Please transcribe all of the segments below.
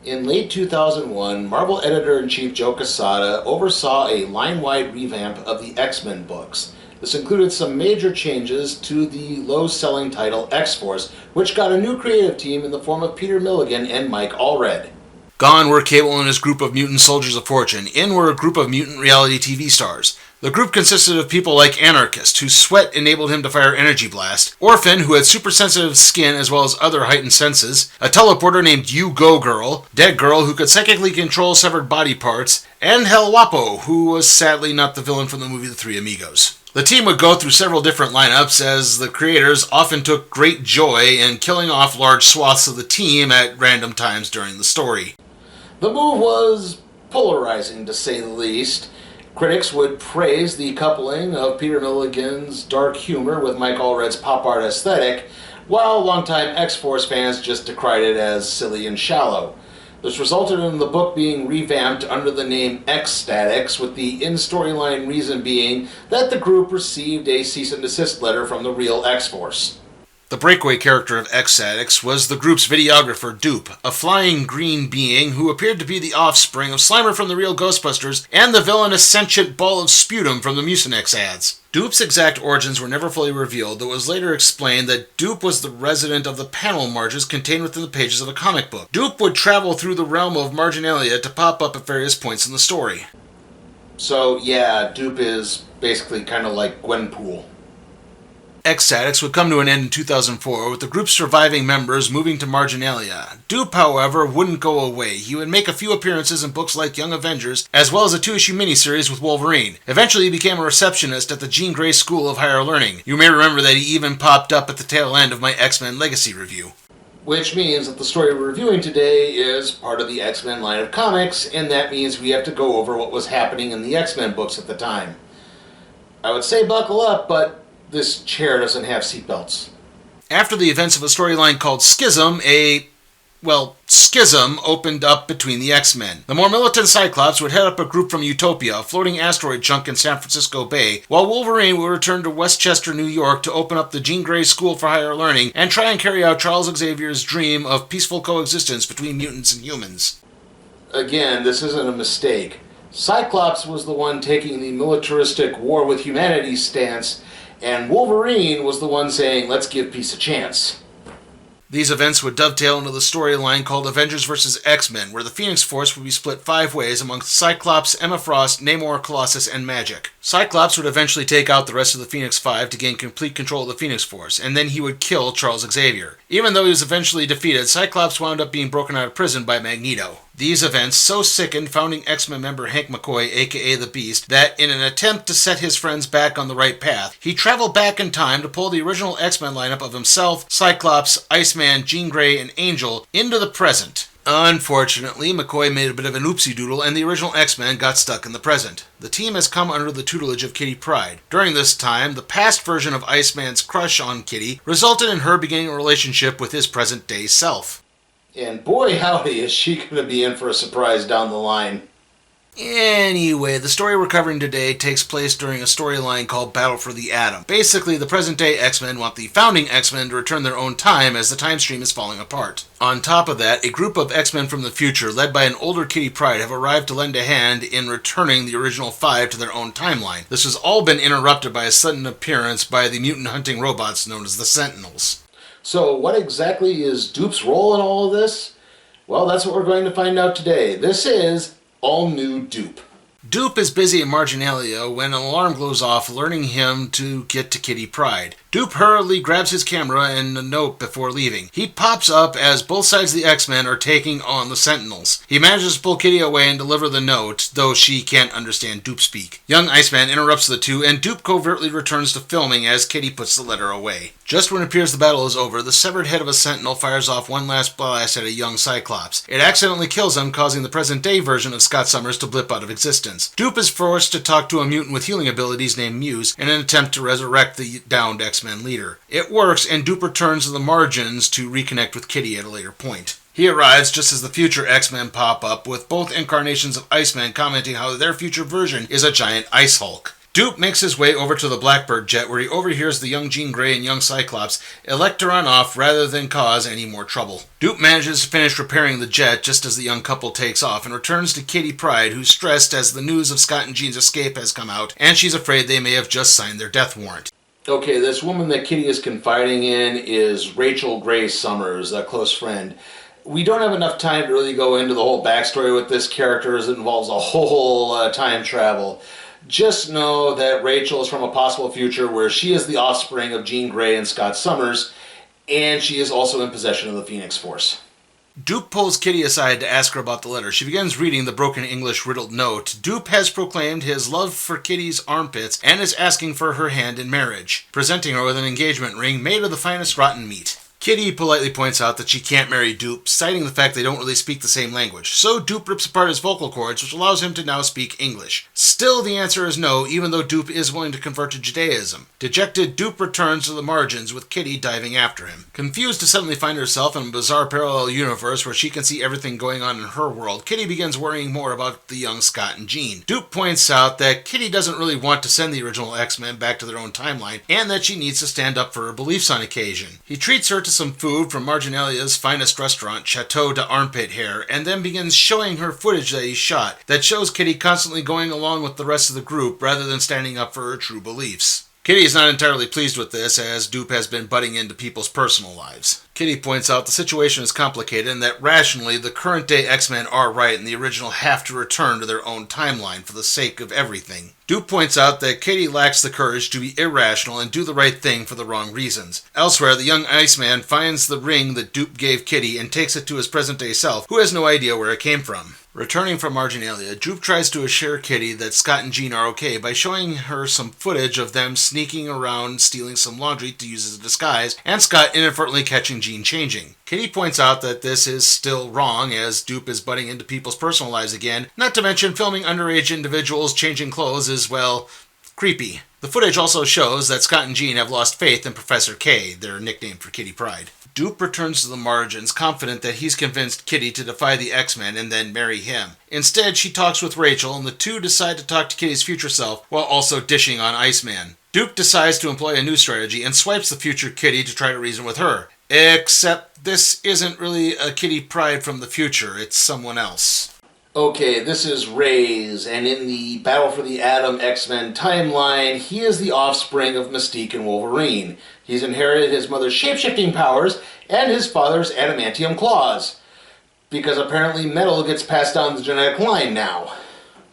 In late 2001, Marvel editor-in-chief Joe Quesada oversaw a line-wide revamp of the X-Men books. This included some major changes to the low-selling title X-Force, which got a new creative team in the form of Peter Milligan and Mike Allred. Gone were Cable and his group of mutant soldiers of fortune. In were a group of mutant reality TV stars. The group consisted of people like Anarchist, whose sweat enabled him to fire Energy Blast, Orphan, who had super sensitive skin as well as other heightened senses, a teleporter named You Go Girl, Dead Girl, who could psychically control severed body parts, and Hell Wapo, who was sadly not the villain from the movie The Three Amigos. The team would go through several different lineups, as the creators often took great joy in killing off large swaths of the team at random times during the story. The move was polarizing, to say the least. Critics would praise the coupling of Peter Milligan's dark humor with Mike Allred's pop art aesthetic, while longtime X-Force fans just decried it as silly and shallow. This resulted in the book being revamped under the name X-Statix, with the in-storyline reason being that the group received a cease and desist letter from the real X-Force. The breakaway character of X-Statix was the group's videographer, Doop, a flying green being who appeared to be the offspring of Slimer from the real Ghostbusters and the villainous sentient ball of sputum from the Mucinex ads. Doop's exact origins were never fully revealed, though it was later explained that Doop was the resident of the panel marges contained within the pages of a comic book. Doop would travel through the realm of marginalia to pop up at various points in the story. So yeah, Doop is basically kind of like Gwenpool. X-Statix would come to an end in 2004, with the group's surviving members moving to marginalia. Doop, however, wouldn't go away. He would make a few appearances in books like Young Avengers, as well as a 2-issue miniseries with Wolverine. Eventually, he became a receptionist at the Jean Grey School of Higher Learning. You may remember that he even popped up at the tail end of my X-Men Legacy review. Which means that the story we're reviewing today is part of the X-Men line of comics, and that means we have to go over what was happening in the X-Men books at the time. I would say buckle up, but this chair doesn't have seatbelts. After the events of a storyline called Schism, schism opened up between the X-Men. The more militant Cyclops would head up a group from Utopia, a floating asteroid chunk in San Francisco Bay, while Wolverine would return to Westchester, New York to open up the Jean Grey School for Higher Learning and try and carry out Charles Xavier's dream of peaceful coexistence between mutants and humans. Again, this isn't a mistake. Cyclops was the one taking the militaristic war with humanity stance, and Wolverine was the one saying, let's give peace a chance. These events would dovetail into the storyline called Avengers vs. X-Men, where the Phoenix Force would be split 5 ways amongst Cyclops, Emma Frost, Namor, Colossus, and Magik. Cyclops would eventually take out the rest of the Phoenix Five to gain complete control of the Phoenix Force, and then he would kill Charles Xavier. Even though he was eventually defeated, Cyclops wound up being broken out of prison by Magneto. These events so sickened founding X-Men member Hank McCoy, aka The Beast, that in an attempt to set his friends back on the right path, he traveled back in time to pull the original X-Men lineup of himself, Cyclops, Iceman, Jean Grey, and Angel into the present. Unfortunately, McCoy made a bit of an oopsie-doodle and the original X-Men got stuck in the present. The team has come under the tutelage of Kitty Pryde. During this time, the past version of Iceman's crush on Kitty resulted in her beginning a relationship with his present-day self. And boy howdy is she going to be in for a surprise down the line. Anyway, the story we're covering today takes place during a storyline called Battle for the Atom. Basically, the present-day X-Men want the founding X-Men to return their own time as the time stream is falling apart. On top of that, a group of X-Men from the future, led by an older Kitty Pryde, have arrived to lend a hand in returning the original 5 to their own timeline. This has all been interrupted by a sudden appearance by the mutant-hunting robots known as the Sentinels. So what exactly is Doop's role in all of this? Well, that's what we're going to find out today. This is All New Doop. Doop is busy in marginalia when an alarm goes off, alerting him to get to Kitty Pryde. Doop hurriedly grabs his camera and a note before leaving. He pops up as both sides of the X-Men are taking on the Sentinels. He manages to pull Kitty away and deliver the note, though she can't understand Doop speak. Young Iceman interrupts the two, and Doop covertly returns to filming as Kitty puts the letter away. Just when it appears the battle is over, the severed head of a Sentinel fires off one last blast at a young Cyclops. It accidentally kills him, causing the present-day version of Scott Summers to blip out of existence. Doop is forced to talk to a mutant with healing abilities named Muse in an attempt to resurrect the downed X-Men leader. It works, and Doop returns to the margins to reconnect with Kitty at a later point. He arrives just as the future X-Men pop up, with both incarnations of Iceman commenting how their future version is a giant Ice Hulk. Doop makes his way over to the Blackbird jet where he overhears the young Jean Grey and young Cyclops elect to run off rather than cause any more trouble. Doop manages to finish repairing the jet just as the young couple takes off and returns to Kitty Pryde, who's stressed as the news of Scott and Jean's escape has come out, and she's afraid they may have just signed their death warrant. Okay, this woman that Kitty is confiding in is Rachel Grace Summers, a close friend. We don't have enough time to really go into the whole backstory with this character as it involves a whole time travel. Just know that Rachel is from a possible future where she is the offspring of Jean Grey and Scott Summers, and she is also in possession of the Phoenix Force. Doop pulls Kitty aside to ask her about the letter. She begins reading the broken English riddled note. Doop has proclaimed his love for Kitty's armpits and is asking for her hand in marriage, presenting her with an engagement ring made of the finest rotten meat. Kitty politely points out that she can't marry Doop, citing the fact they don't really speak the same language, so Doop rips apart his vocal cords, which allows him to now speak English. Still, the answer is no, even though Doop is willing to convert to Judaism. Dejected, Doop returns to the margins, with Kitty diving after him. Confused to suddenly find herself in a bizarre parallel universe where she can see everything going on in her world, Kitty begins worrying more about the young Scott and Jean. Doop points out that Kitty doesn't really want to send the original X-Men back to their own timeline, and that she needs to stand up for her beliefs on occasion. He treats her to some food from Marginalia's finest restaurant, Chateau de Armpit Hair, and then begins showing her footage that he shot that shows Kitty constantly going along with the rest of the group rather than standing up for her true beliefs. Kitty is not entirely pleased with this, as Doop has been butting into people's personal lives. Kitty points out the situation is complicated and that rationally the current-day X-Men are right and the original have to return to their own timeline for the sake of everything. Doop points out that Kitty lacks the courage to be irrational and do the right thing for the wrong reasons. Elsewhere, the young Iceman finds the ring that Doop gave Kitty and takes it to his present-day self, who has no idea where it came from. Returning from Marginalia, Doop tries to assure Kitty that Scott and Jean are okay by showing her some footage of them sneaking around stealing some laundry to use as a disguise, and Scott inadvertently catching Jean changing. Kitty points out that this is still wrong, as Doop is butting into people's personal lives again, not to mention filming underage individuals changing clothes is, well, creepy. The footage also shows that Scott and Jean have lost faith in Professor K, their nickname for Kitty Pryde. Doop returns to the margins, confident that he's convinced Kitty to defy the X-Men and then marry him. Instead, she talks with Rachel, and the two decide to talk to Kitty's future self while also dishing on Iceman. Doop decides to employ a new strategy and swipes the future Kitty to try to reason with her. Except this isn't really a Kitty Pryde from the future, it's someone else. Okay, this is Reyes, and in the Battle for the Atom X-Men timeline, he is the offspring of Mystique and Wolverine. He's inherited his mother's shape-shifting powers and his father's adamantium claws, because apparently metal gets passed down the genetic line now.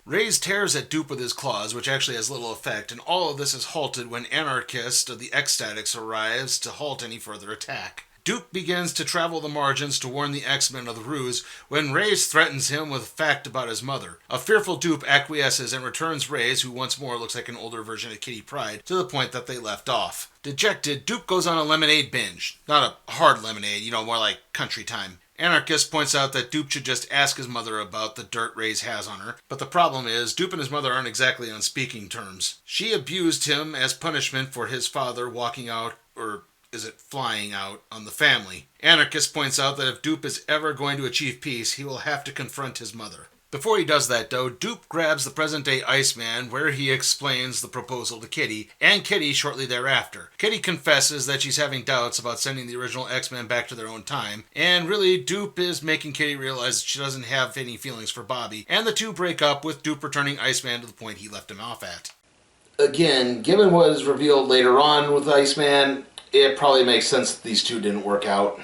Reyes tears at Doop with his claws, which actually has little effect, and all of this is halted when Antagonist of the X-Statix arrives to halt any further attack. Doop begins to travel the margins to warn the X-Men of the ruse when Reyes threatens him with a fact about his mother. A fearful Doop acquiesces and returns Reyes, who once more looks like an older version of Kitty Pryde, to the point that they left off. Dejected, Doop goes on a lemonade binge. Not a hard lemonade, more like country time. Anarchist points out that Doop should just ask his mother about the dirt Reyes has on her, but the problem is Doop and his mother aren't exactly on speaking terms. She abused him as punishment for his father walking out, or is it flying out, on the family. Anarchist points out that if Doop is ever going to achieve peace, he will have to confront his mother. Before he does that, though, Doop grabs the present-day Iceman, where he explains the proposal to Kitty, and Kitty shortly thereafter. Kitty confesses that she's having doubts about sending the original X-Men back to their own time, and really, Doop is making Kitty realize that she doesn't have any feelings for Bobby, and the two break up, with Doop returning Iceman to the point he left him off at. Again, given what is revealed later on with Iceman, it probably makes sense that these two didn't work out.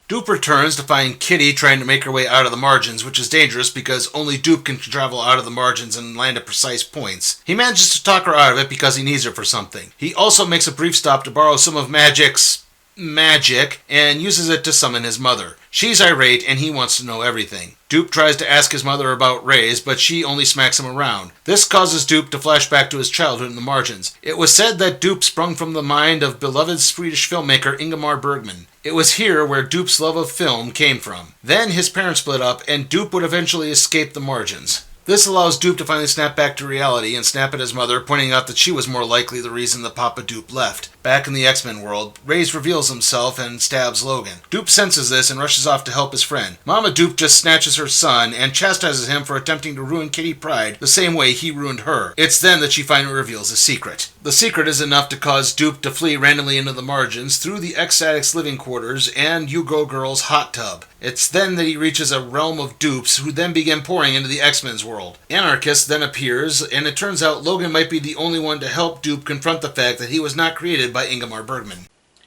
Doop returns to find Kitty trying to make her way out of the margins, which is dangerous because only Doop can travel out of the margins and land at precise points. He manages to talk her out of it because he needs her for something. He also makes a brief stop to borrow some of Magic's magic and uses it to summon his mother. She's irate and he wants to know everything. Doop tries to ask his mother about Reyes, but she only smacks him around. This causes Doop to flash back to his childhood in the margins. It was said that Doop sprung from the mind of beloved Swedish filmmaker Ingmar Bergman. It was here where Doop's love of film came from. Then his parents split up and Doop would eventually escape the margins. This allows Doop to finally snap back to reality and snap at his mother, pointing out that she was more likely the reason that Papa Doop left. Back in the X-Men world, Reyes reveals himself and stabs Logan. Doop senses this and rushes off to help his friend. Mama Doop just snatches her son and chastises him for attempting to ruin Kitty Pryde the same way he ruined her. It's then that she finally reveals the secret. The secret is enough to cause Doop to flee randomly into the margins through the X-Statix living quarters and You-Go Girl's hot tub. It's then that he reaches a realm of dupes who then begin pouring into the X-Men's world. Anarchist then appears, and it turns out Logan might be the only one to help Doop confront the fact that he was not created by Ingmar Bergman.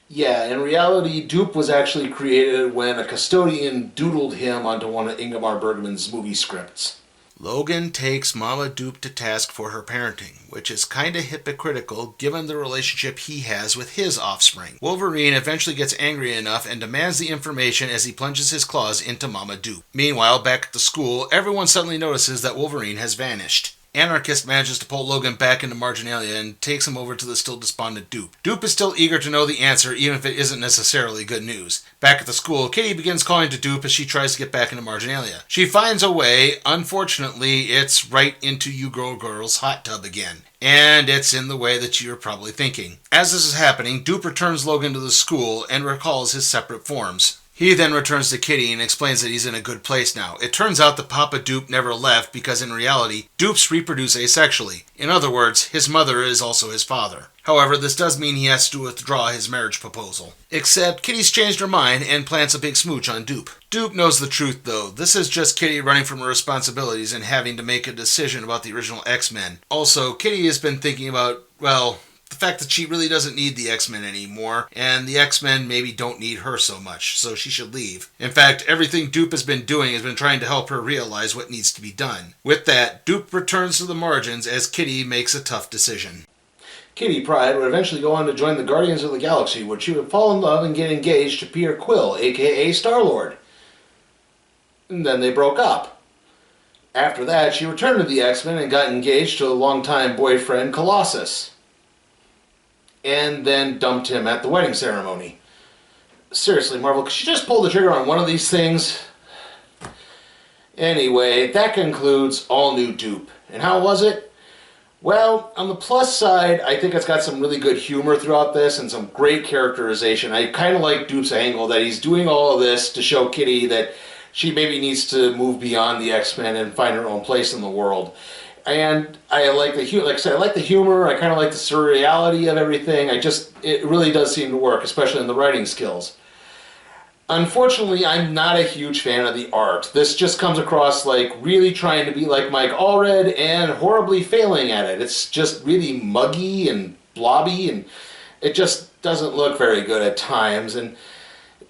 Yeah, in reality, Doop was actually created when a custodian doodled him onto one of Ingmar Bergman's movie scripts. Logan takes Mama Doop to task for her parenting, which is kinda hypocritical given the relationship he has with his offspring. Wolverine eventually gets angry enough and demands the information as he plunges his claws into Mama Doop. Meanwhile, back at the school, everyone suddenly notices that Wolverine has vanished. Anarchist manages to pull Logan back into marginalia and takes him over to the still despondent Doop. Doop is still eager to know the answer, even if it isn't necessarily good news. Back at the school, Kitty begins calling to Doop as she tries to get back into marginalia. She finds a way. Unfortunately, it's right into You-Go Girl's hot tub again. And it's in the way that you're probably thinking. As this is happening, Doop returns Logan to the school and recalls his separate forms. He then returns to Kitty and explains that he's in a good place now. It turns out that Papa Doop never left because in reality, Doops reproduce asexually. In other words, his mother is also his father. However, this does mean he has to withdraw his marriage proposal. Except Kitty's changed her mind and plants a big smooch on Doop. Doop knows the truth though. This is just Kitty running from her responsibilities and having to make a decision about the original X-Men. Also, Kitty has been thinking about, well, the fact that she really doesn't need the X-Men anymore, and the X-Men maybe don't need her so much, so she should leave. In fact, everything Doop has been doing has been trying to help her realize what needs to be done. With that, Doop returns to the margins as Kitty makes a tough decision. Kitty Pryde would eventually go on to join the Guardians of the Galaxy, where she would fall in love and get engaged to Peter Quill, aka Star-Lord. And then they broke up. After that, she returned to the X-Men and got engaged to a longtime boyfriend, Colossus. And then dumped him at the wedding ceremony. Seriously, Marvel, could you just pull the trigger on one of these things? Anyway, that concludes All New Doop. And how was it? Well, on the plus side, I think it's got some really good humor throughout this and some great characterization. I kind of like Doop's angle that he's doing all of this to show Kitty that she maybe needs to move beyond the X-Men and find her own place in the world. And I like the humor. Like I said, I like the humor. I kind of like the surreality of everything. It really does seem to work, especially in the writing skills. Unfortunately, I'm not a huge fan of the art. This just comes across like really trying to be like Mike Allred and horribly failing at it. It's just really muggy and blobby, and it just doesn't look very good at times. And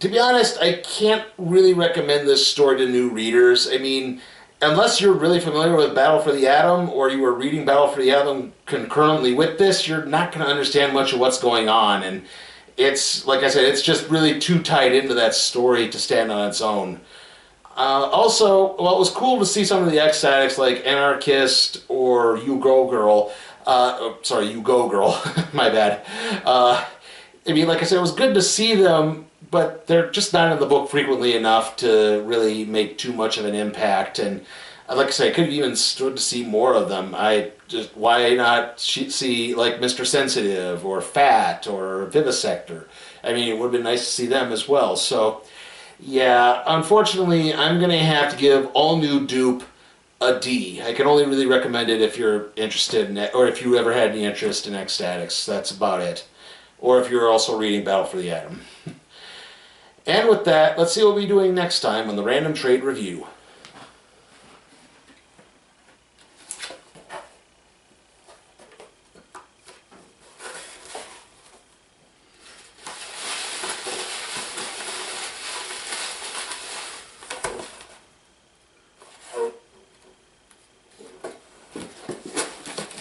to be honest, I can't really recommend this story to new readers. I mean, unless you're really familiar with Battle for the Atom, or you were reading Battle for the Atom concurrently with this, you're not going to understand much of what's going on. And it's, like I said, it's just really too tied into that story to stand on its own. Also, well, it was cool to see some of the X-Statix like Anarchist or You-Go Girl. You-Go Girl. My bad. I mean, like I said, it was good to see them, but they're just not in the book frequently enough to really make too much of an impact. And like I say, I could have even stood to see more of them. Why not see like Mr. Sensitive or Fat or Vivisector? I mean, it would have been nice to see them as well. So, yeah, unfortunately, I'm going to have to give All New Doop a D. I can only really recommend it if you're interested in it, or if you ever had any interest in X-Statix. That's about it. Or if you're also reading Battle for the Atom. And with that, let's see what we'll be doing next time on the Random Trade Review.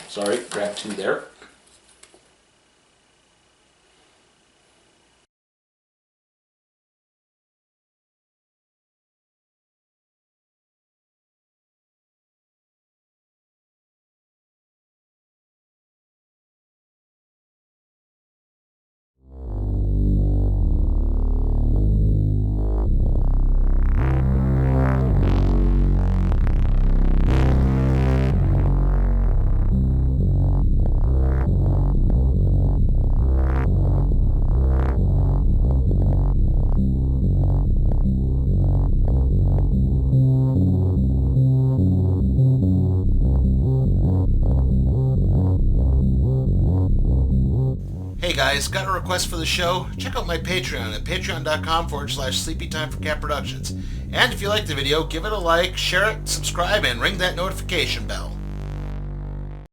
Sorry, grab two there. guys, got a request for the show? Check out my Patreon at patreon.com/sleepytimeforcatproductions. And if you like the video, give it a like, share it, subscribe, and ring that notification bell.